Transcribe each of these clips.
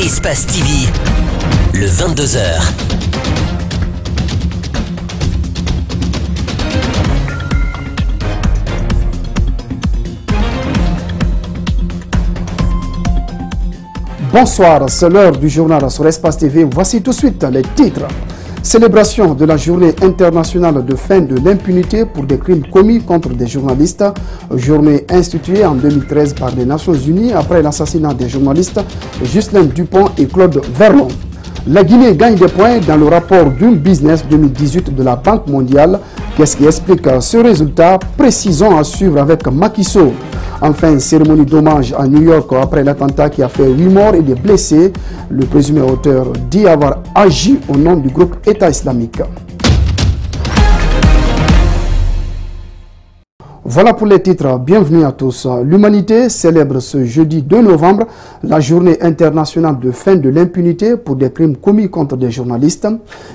Espace TV, le 22h. Bonsoir, c'est l'heure du journal sur Espace TV. Voici tout de suite les titres. Célébration de la journée internationale de fin de l'impunité pour des crimes commis contre des journalistes. Journée instituée en 2013 par les Nations Unies après l'assassinat des journalistes Ghislain Dupont et Claude Verlon. La Guinée gagne des points dans le rapport Doing Business 2018 de la Banque mondiale. Qu'est-ce qui explique ce résultat? Précisons à suivre avec Macky Sall. Enfin, cérémonie d'hommage à New York après l'attentat qui a fait 8 morts et des blessés. Le présumé auteur dit avoir agi au nom du groupe État islamique. Voilà pour les titres. Bienvenue à tous. L'humanité célèbre ce jeudi 2 novembre la journée internationale de fin de l'impunité pour des crimes commis contre des journalistes.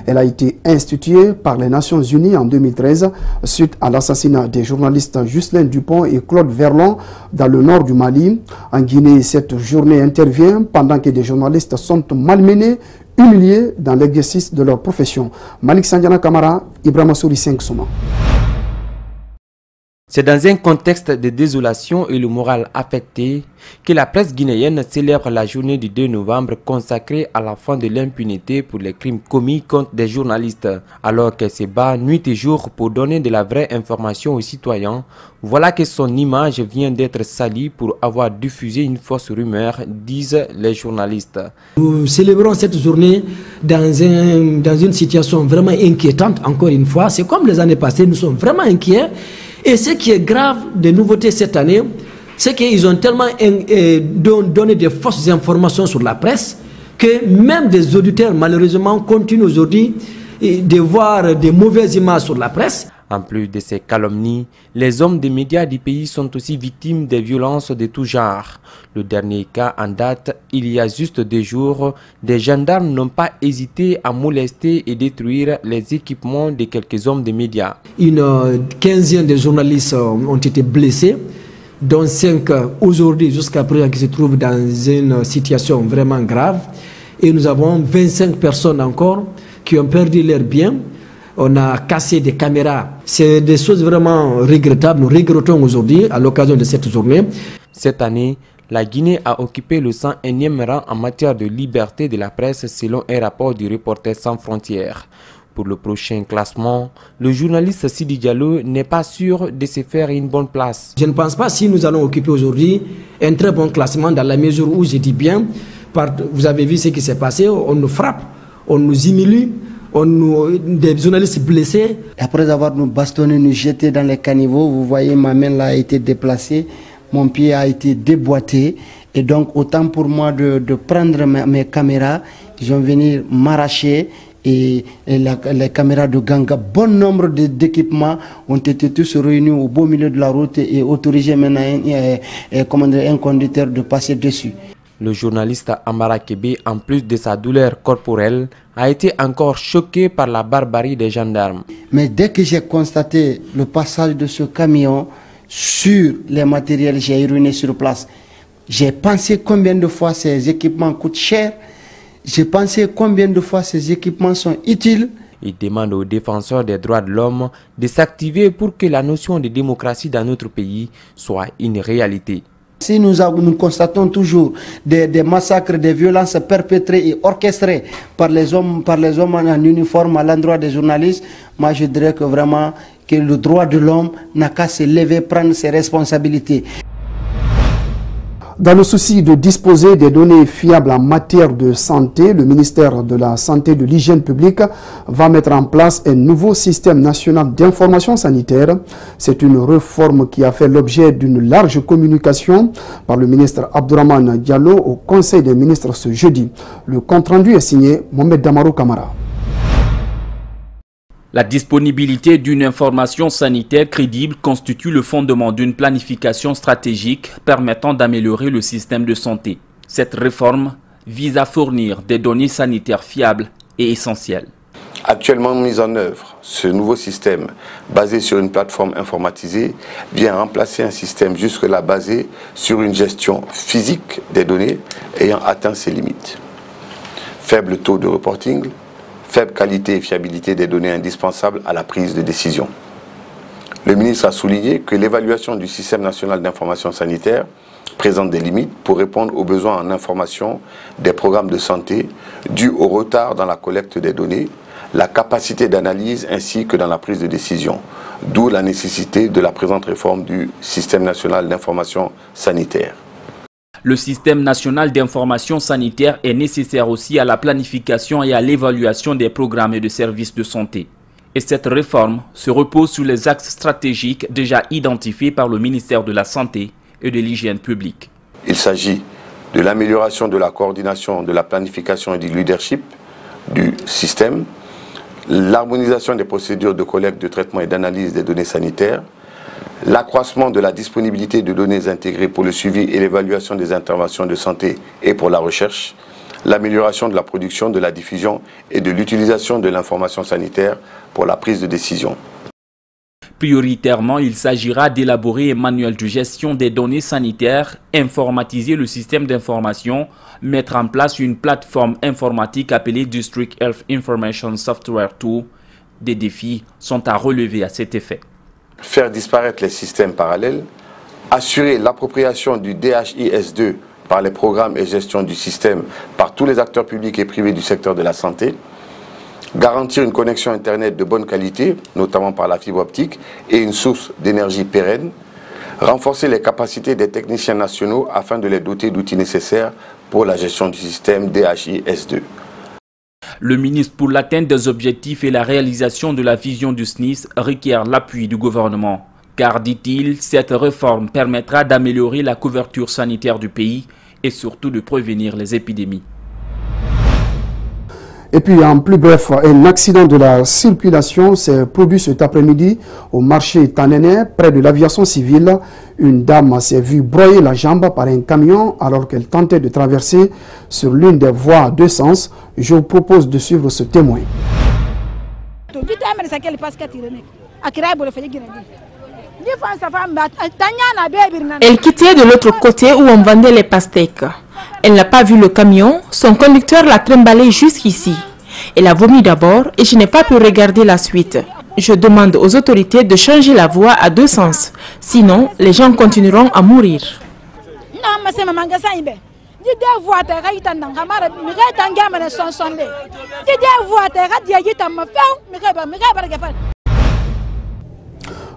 Elle a été instituée par les Nations Unies en 2013 suite à l'assassinat des journalistes Ghislain Dupont et Claude Verlon dans le nord du Mali. En Guinée, cette journée intervient pendant que des journalistes sont malmenés, humiliés dans l'exercice de leur profession. Malik Sandiana Kamara, Ibrahima Souri 5 Souma. C'est dans un contexte de désolation et le moral affecté que la presse guinéenne célèbre la journée du 2 novembre consacrée à la fin de l'impunité pour les crimes commis contre des journalistes. Alors qu'elle se bat nuit et jour pour donner de la vraie information aux citoyens, voilà que son image vient d'être salie pour avoir diffusé une fausse rumeur, disent les journalistes. Nous célébrons cette journée dans une situation vraiment inquiétante, encore une fois. C'est comme les années passées, nous sommes vraiment inquiets. Et ce qui est grave des nouveautés cette année, c'est qu'ils ont tellement donné de fausses informations sur la presse que même des auditeurs, malheureusement, continuent aujourd'hui de voir des mauvaises images sur la presse. En plus de ces calomnies, les hommes des médias du pays sont aussi victimes des violences de tout genre. Le dernier cas en date, il y a juste 2 jours, des gendarmes n'ont pas hésité à molester et détruire les équipements de quelques hommes des médias. Une quinzaine de journalistes ont été blessés, dont 5 aujourd'hui jusqu'à présent qui se trouvent dans une situation vraiment grave. Et nous avons 25 personnes encore qui ont perdu leurs biens. On a cassé des caméras. C'est des choses vraiment regrettables. Nous regrettons aujourd'hui à l'occasion de cette journée. Cette année, la Guinée a occupé le 101e rang en matière de liberté de la presse selon un rapport du Reporters sans frontières. Pour le prochain classement, le journaliste Sidi Diallo n'est pas sûr de se faire une bonne place. Je ne pense pas si nous allons occuper aujourd'hui un très bon classement dans la mesure où je dis bien, vous avez vu ce qui s'est passé, on nous frappe, on nous humilie. Des journalistes blessés. Après avoir nous bastonné, nous jeté dans les caniveaux, vous voyez ma main là a été déplacée, mon pied a été déboîté. Et donc autant pour moi de prendre mes caméras, ils vont venir m'arracher et les caméras de Ganga. Bon nombre d'équipements ont été tous réunis au beau milieu de la route et autorisé maintenant un conducteur de passer dessus. Le journaliste Amara Kébé, en plus de sa douleur corporelle, a été encore choqué par la barbarie des gendarmes. Mais dès que j'ai constaté le passage de ce camion sur les matériels, j'ai uriner sur place. J'ai pensé combien de fois ces équipements coûtent cher. J'ai pensé combien de fois ces équipements sont utiles. Il demande aux défenseurs des droits de l'homme de s'activer pour que la notion de démocratie dans notre pays soit une réalité. Si nous constatons toujours des massacres, des violences perpétrées et orchestrées par les hommes en uniforme à l'endroit des journalistes, moi je dirais que vraiment que le droit de l'homme n'a qu'à se lever, prendre ses responsabilités. Dans le souci de disposer des données fiables en matière de santé, le ministère de la Santé et de l'Hygiène publique va mettre en place un nouveau système national d'information sanitaire. C'est une réforme qui a fait l'objet d'une large communication par le ministre Abdourahmane Diallo au Conseil des ministres ce jeudi. Le compte-rendu est signé Mohamed Damarou Kamara. La disponibilité d'une information sanitaire crédible constitue le fondement d'une planification stratégique permettant d'améliorer le système de santé. Cette réforme vise à fournir des données sanitaires fiables et essentielles. Actuellement mis en œuvre, ce nouveau système basé sur une plateforme informatisée vient remplacer un système jusque-là basé sur une gestion physique des données ayant atteint ses limites. faible taux de reporting, faible qualité et fiabilité des données indispensables à la prise de décision. Le ministre a souligné que l'évaluation du système national d'information sanitaire présente des limites pour répondre aux besoins en information des programmes de santé dus au retard dans la collecte des données, la capacité d'analyse ainsi que dans la prise de décision, d'où la nécessité de la présente réforme du système national d'information sanitaire. Le système national d'information sanitaire est nécessaire aussi à la planification et à l'évaluation des programmes et de services de santé. Et cette réforme se repose sur les axes stratégiques déjà identifiés par le ministère de la Santé et de l'Hygiène publique. Il s'agit de l'amélioration de la coordination, de la planification et du leadership du système, l'harmonisation des procédures de collecte, de traitement et d'analyse des données sanitaires, l'accroissement de la disponibilité de données intégrées pour le suivi et l'évaluation des interventions de santé et pour la recherche, l'amélioration de la production, de la diffusion et de l'utilisation de l'information sanitaire pour la prise de décision. Prioritairement, il s'agira d'élaborer un manuel de gestion des données sanitaires, informatiser le système d'information, mettre en place une plateforme informatique appelée District Health Information Software Tool. Des défis sont à relever à cet effet. Faire disparaître les systèmes parallèles, assurer l'appropriation du DHIS2 par les programmes et gestion du système par tous les acteurs publics et privés du secteur de la santé, garantir une connexion Internet de bonne qualité, notamment par la fibre optique, et une source d'énergie pérenne, renforcer les capacités des techniciens nationaux afin de les doter d'outils nécessaires pour la gestion du système DHIS2. Le ministre, pour l'atteinte des objectifs et la réalisation de la vision du SNIS, requiert l'appui du gouvernement. Car, dit-il, cette réforme permettra d'améliorer la couverture sanitaire du pays et surtout de prévenir les épidémies. Et puis, en plus bref, un accident de la circulation s'est produit cet après-midi au marché Tanene, près de l'aviation civile. Une dame s'est vue broyer la jambe par un camion alors qu'elle tentait de traverser sur l'une des voies à deux sens. Je vous propose de suivre ce témoin. Elle quittait de l'autre côté où on vendait les pastèques. Elle n'a pas vu le camion, son conducteur l'a trimballé jusqu'ici. Elle a vomi d'abord et je n'ai pas pu regarder la suite. Je demande aux autorités de changer la voie à deux sens, sinon les gens continueront à mourir.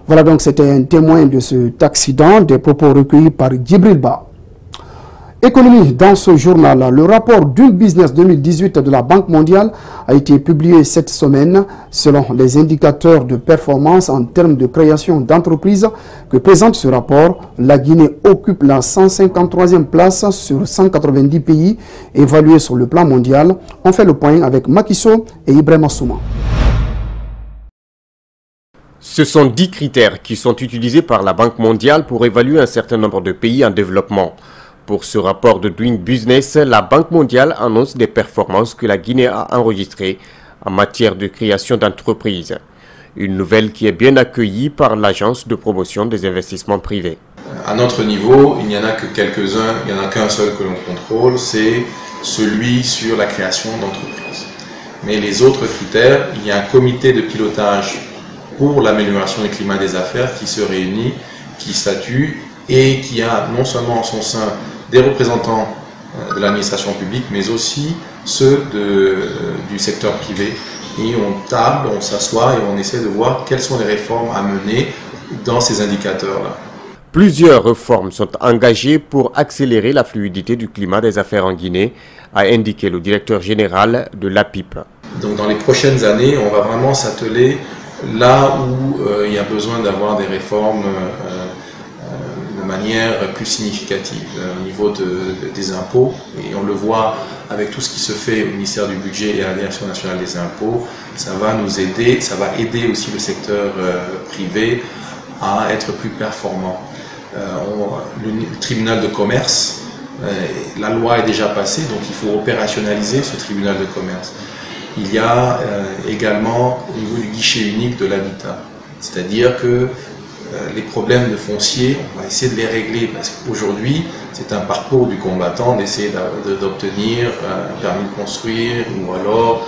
Voilà donc, c'était un témoin de cet accident, des propos recueillis par Djibril Ba. Économie, dans ce journal, le rapport Doing Business 2018 de la Banque mondiale a été publié cette semaine. Selon les indicateurs de performance en termes de création d'entreprises que présente ce rapport, la Guinée occupe la 153e place sur 190 pays évalués sur le plan mondial. On fait le point avec Macky Sall et Ibrahima Souma. Ce sont 10 critères qui sont utilisés par la Banque mondiale pour évaluer un certain nombre de pays en développement. Pour ce rapport de Doing Business, la Banque mondiale annonce des performances que la Guinée a enregistrées en matière de création d'entreprises. Une nouvelle qui est bien accueillie par l'Agence de promotion des investissements privés. À notre niveau, il n'y en a que quelques-uns, il n'y en a qu'un seul que l'on contrôle, c'est celui sur la création d'entreprises. Mais les autres critères, il y a un comité de pilotage pour l'amélioration du climat des affaires qui se réunit, qui statue et qui a non seulement en son sein des représentants de l'administration publique, mais aussi ceux du secteur privé. Et on table, on s'assoit et on essaie de voir quelles sont les réformes à mener dans ces indicateurs-là. Plusieurs réformes sont engagées pour accélérer la fluidité du climat des affaires en Guinée, a indiqué le directeur général de l'APIP. Donc dans les prochaines années, on va vraiment s'atteler là où il y a besoin d'avoir des réformes de manière plus significative au niveau des impôts, et on le voit avec tout ce qui se fait au ministère du Budget et à la Direction nationale des impôts. Ça va nous aider, ça va aider aussi le secteur privé à être plus performant. Le tribunal de commerce, la loi est déjà passée, donc il faut opérationnaliser ce tribunal de commerce. Il y a également au niveau du guichet unique de l'habitat, c'est-à-dire que les problèmes de foncier, on va essayer de les régler parce qu'aujourd'hui, c'est un parcours du combattant d'essayer d'obtenir un permis de construire ou alors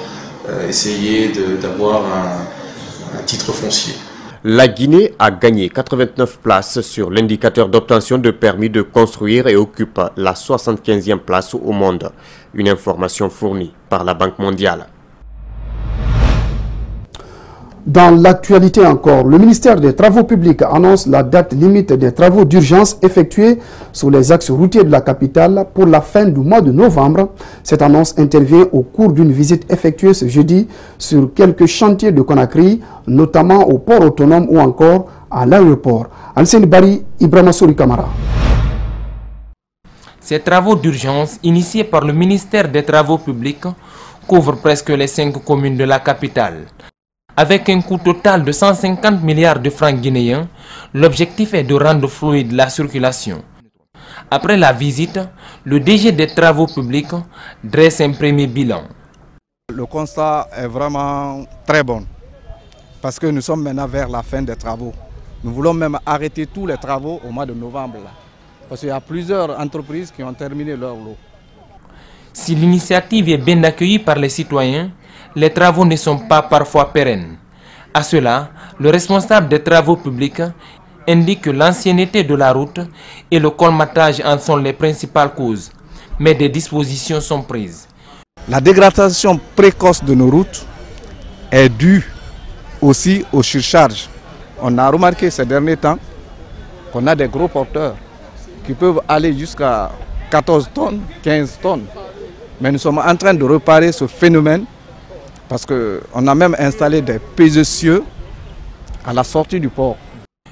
essayer d'avoir un titre foncier. La Guinée a gagné 89 places sur l'indicateur d'obtention de permis de construire et occupe la 75e place au monde. Une information fournie par la Banque mondiale. Dans l'actualité encore, le ministère des Travaux publics annonce la date limite des travaux d'urgence effectués sur les axes routiers de la capitale pour la fin du mois de novembre. Cette annonce intervient au cours d'une visite effectuée ce jeudi sur quelques chantiers de Conakry, notamment au port autonome ou encore à l'aéroport. Alcine Bari, Ibrahima Souri Kamara. Ces travaux d'urgence initiés par le ministère des Travaux publics couvrent presque les 5 communes de la capitale. Avec un coût total de 150 milliards de francs guinéens, l'objectif est de rendre fluide la circulation. Après la visite, le DG des Travaux publics dresse un premier bilan. Le constat est vraiment très bon parce que nous sommes maintenant vers la fin des travaux. Nous voulons même arrêter tous les travaux au mois de novembre là, parce qu'il y a plusieurs entreprises qui ont terminé leur lot. Si l'initiative est bien accueillie par les citoyens, les travaux ne sont pas parfois pérennes. À cela, le responsable des travaux publics indique que l'ancienneté de la route et le colmatage en sont les principales causes, mais des dispositions sont prises. La dégradation précoce de nos routes est due aussi aux surcharges. On a remarqué ces derniers temps qu'on a des gros porteurs qui peuvent aller jusqu'à 14 tonnes, 15 tonnes. Mais nous sommes en train de réparer ce phénomène parce qu'on a même installé des pèse-cieux à la sortie du port.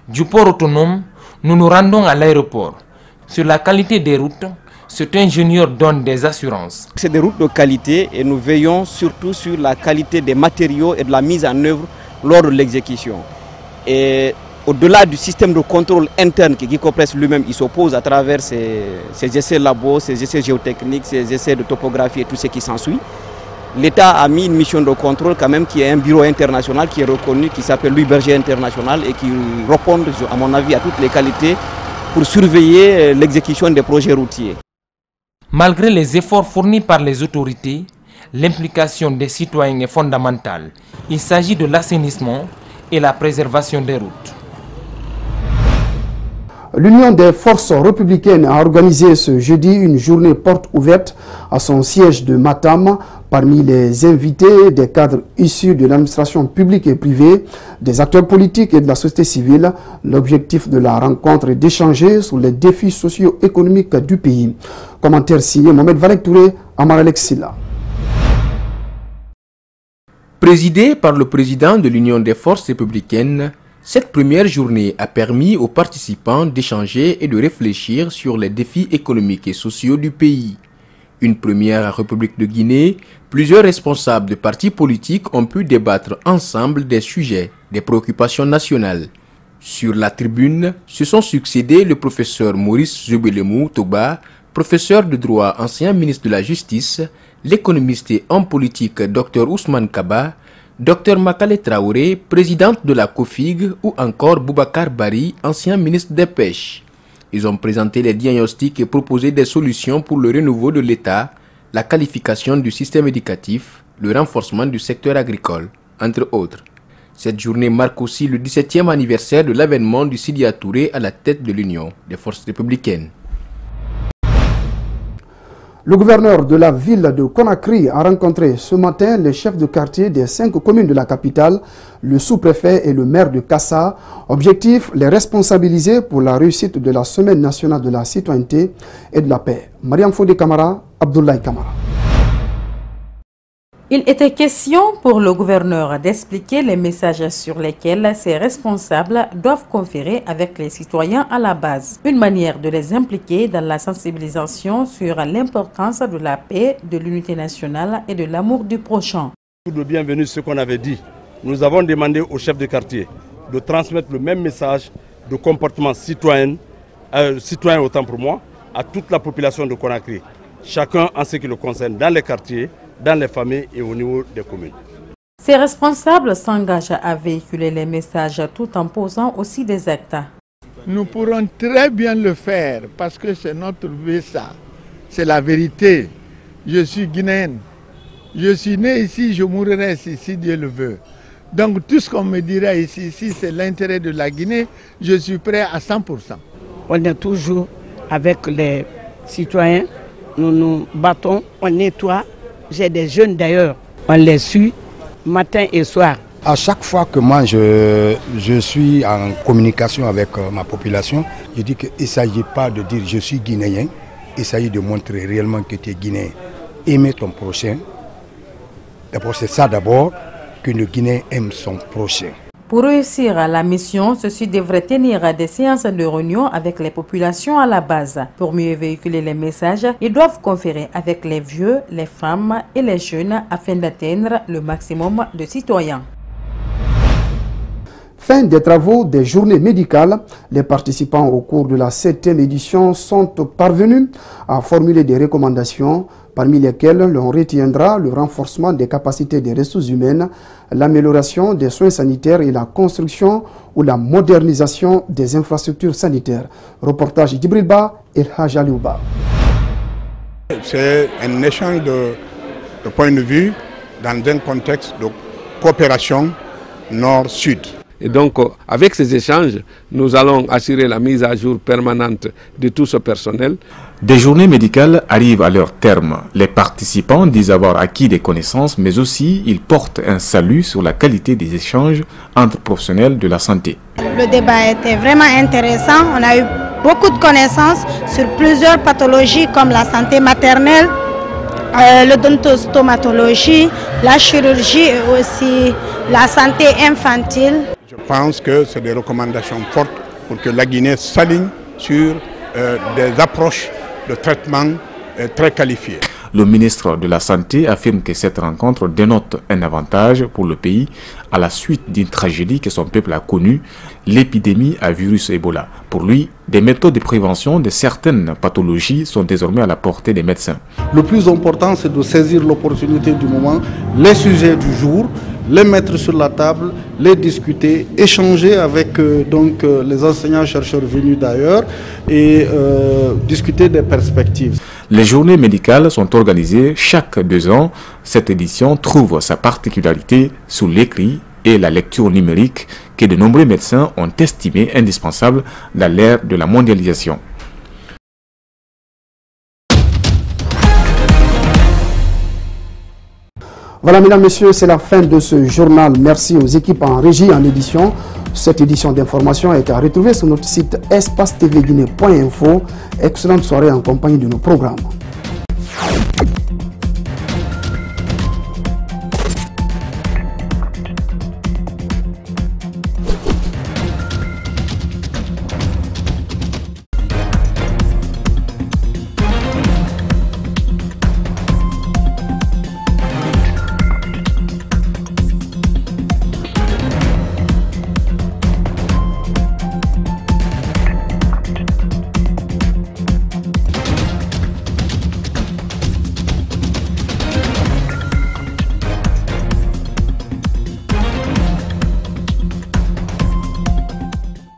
Du port autonome, nous nous rendons à l'aéroport. Sur la qualité des routes, cet ingénieur donne des assurances. C'est des routes de qualité et nous veillons surtout sur la qualité des matériaux et de la mise en œuvre lors de l'exécution. Et au-delà du système de contrôle interne que Guicopress lui-même s'oppose à travers ses essais labos, ses essais géotechniques, ses essais de topographie et tout ce qui s'ensuit, l'État a mis une mission de contrôle quand même qui est un bureau international qui est reconnu, qui s'appelle Louis Berger International et qui répond à mon avis à toutes les qualités pour surveiller l'exécution des projets routiers. Malgré les efforts fournis par les autorités, l'implication des citoyens est fondamentale. Il s'agit de l'assainissement et la préservation des routes. L'Union des forces républicaines a organisé ce jeudi une journée porte ouverte à son siège de Matam. Parmi les invités, des cadres issus de l'administration publique et privée, des acteurs politiques et de la société civile. L'objectif de la rencontre est d'échanger sur les défis socio-économiques du pays. Commentaire signé Mohamed Valek Touré, Amar Alex Silla. Présidée par le président de l'Union des forces républicaines, cette première journée a permis aux participants d'échanger et de réfléchir sur les défis économiques et sociaux du pays. Une première République de Guinée, plusieurs responsables de partis politiques ont pu débattre ensemble des sujets, des préoccupations nationales. Sur la tribune, se sont succédés le professeur Maurice Zoubelemou Toba, professeur de droit, ancien ministre de la Justice, l'économiste et homme politique Dr Ousmane Kaba, Dr Makale Traoré, présidente de la COFIG, ou encore Boubacar Bari, ancien ministre des Pêches. Ils ont présenté les diagnostics et proposé des solutions pour le renouveau de l'État, la qualification du système éducatif, le renforcement du secteur agricole, entre autres. Cette journée marque aussi le 17e anniversaire de l'avènement du Sidya Touré à la tête de l'Union des forces républicaines. Le gouverneur de la ville de Conakry a rencontré ce matin les chefs de quartier des 5 communes de la capitale, le sous-préfet et le maire de Kassa. Objectif, les responsabiliser pour la réussite de la Semaine nationale de la citoyenneté et de la paix. Mariam Fodé Kamara, Abdoulaye Kamara. Il était question pour le gouverneur d'expliquer les messages sur lesquels ces responsables doivent conférer avec les citoyens à la base. Une manière de les impliquer dans la sensibilisation sur l'importance de la paix, de l'unité nationale et de l'amour du prochain. Pour le bienvenu, ce qu'on avait dit, nous avons demandé aux chefs de quartier de transmettre le même message de comportement citoyen autant pour moi, à toute la population de Conakry. Chacun en ce qui le concerne dans les quartiers, dans les familles et au niveau des communes. Ces responsables s'engagent à véhiculer les messages tout en posant aussi des actes. Nous pourrons très bien le faire parce que c'est notre vie, ça. C'est la vérité. Je suis guinéenne. Je suis né ici, je mourrai ici, si Dieu le veut. Donc tout ce qu'on me dira ici, si c'est l'intérêt de la Guinée, je suis prêt à 100%. On est toujours avec les citoyens, nous nous battons, on nettoie. J'ai des jeunes d'ailleurs, on les suit matin et soir. À chaque fois que moi je suis en communication avec ma population, je dis qu'il ne s'agit pas de dire je suis guinéen, il s'agit de montrer réellement que tu es guinéen. Aimer ton prochain, d'abord c'est ça d'abord, que le Guinéen aime son prochain. Pour réussir la mission, ceux-ci devraient tenir des séances de réunion avec les populations à la base. Pour mieux véhiculer les messages, ils doivent conférer avec les vieux, les femmes et les jeunes afin d'atteindre le maximum de citoyens. Fin des travaux des journées médicales, les participants au cours de la 7e édition sont parvenus à formuler des recommandations, parmi lesquelles l'on retiendra le renforcement des capacités des ressources humaines, l'amélioration des soins sanitaires et la construction ou la modernisation des infrastructures sanitaires. Reportage d'Ibrilba et Hajaliouba. C'est un échange de points de vue dans un contexte de coopération nord-sud. Et donc, avec ces échanges, nous allons assurer la mise à jour permanente de tout ce personnel. Des journées médicales arrivent à leur terme. Les participants disent avoir acquis des connaissances, mais aussi ils portent un salut sur la qualité des échanges entre professionnels de la santé. Le débat était vraiment intéressant. On a eu beaucoup de connaissances sur plusieurs pathologies comme la santé maternelle, l'odontostomatologie, la chirurgie et aussi la santé infantile. Je pense que c'est des recommandations fortes pour que la Guinée s'aligne sur des approches de traitement très qualifiées. Le ministre de la Santé affirme que cette rencontre dénote un avantage pour le pays à la suite d'une tragédie que son peuple a connue, l'épidémie à virus Ebola. Pour lui, des méthodes de prévention de certaines pathologies sont désormais à la portée des médecins. Le plus important, c'est de saisir l'opportunité du moment, les sujets du jour, les mettre sur la table, les discuter, échanger avec les enseignants-chercheurs venus d'ailleurs et discuter des perspectives. Les journées médicales sont organisées chaque 2 ans. Cette édition trouve sa particularité sous l'écrit et la lecture numérique que de nombreux médecins ont estimé indispensable dans l'ère de la mondialisation. Voilà, mesdames, messieurs, c'est la fin de ce journal. Merci aux équipes en régie, en édition. Cette édition d'information a été retrouvée sur notre site espacetvguinée.info. Excellente soirée en compagnie de nos programmes.